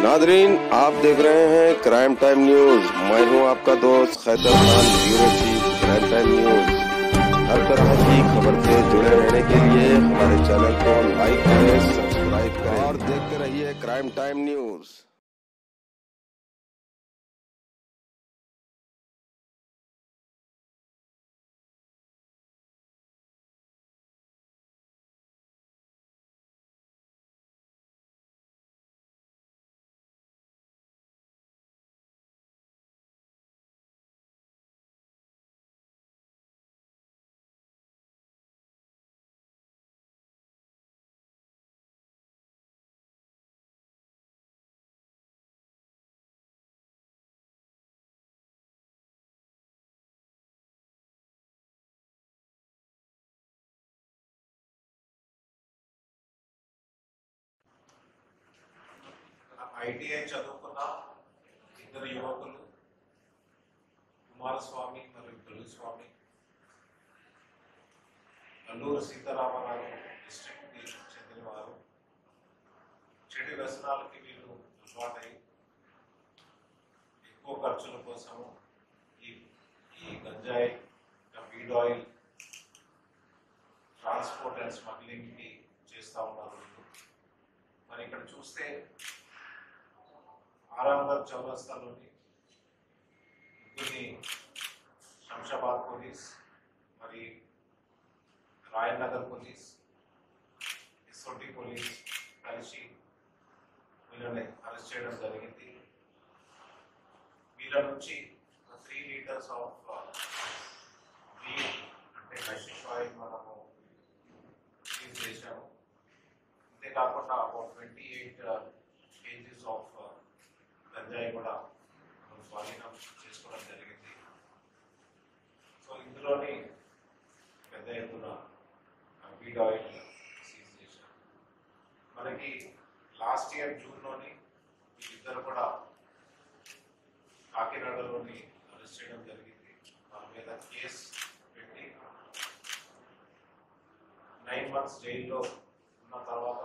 Nadreen, आप देख रहे हैं क्राइम टाइम न्यूज। मैं हूं आपका दोस्त Khaitar Khan, bureau chief crime time news. हर तरह की खबर से जुड़े रहने के लिए हमारे चैनल को लाइक करें, सब्सक्राइब करें और देखते रहिए क्राइम टाइम न्यूज। ఐటీఐ చదువుకున్న ఇద్దరు యువకులు కుమారస్వామి మరియు తొలిస్వామి అల్లూరు సీతారామరాజు డిస్ట్రిక్ట్కి చెందినవారు. చెడు వ్యసనాలకి వీళ్ళు అలవాటై ఎక్కువ ఖర్చుల కోసము ఈ గంజాయి, వీడ్ ఆయిల్ ట్రాన్స్పోర్ట్ అండ్ స్మగ్లింగ్కి చేస్తూ ఉన్నారు. మరి ఇక్కడ చూస్తే ఆరాంఘర్ చౌరస్తాలోని ముగ్గురిని శంషాబాద్ పోలీస్ మరి royal Nagar police, SOT police కలిసి వీళ్ళని అరెస్ట్ చేయడం జరిగింది. వీళ్ళ నుంచి 3 లీటర్స్ ఆఫ్ వీడ్ అంటే హషిష్ ఆయిల్ మనము సీజ్ చేశాము. అంతేకాకుండా అబౌట్ 28 kgs ఆఫ్ గంజాయి కూడా స్వాధీనం చేసుకోవడం జరిగింది. సో ఇందులోని పెద్ద ఎత్తున వీడ్ ఆయిల్ సీజ్ చేశారు. మనకి లాస్ట్ ఇయర్ జూన్లోని వీళ్ళిద్దరు కూడా కాకినాడలోని అరెస్ట్ చేయడం జరిగింది. వాళ్ళ మీద కేసు పెట్టి 9 months జైల్లో ఉన్న తర్వాత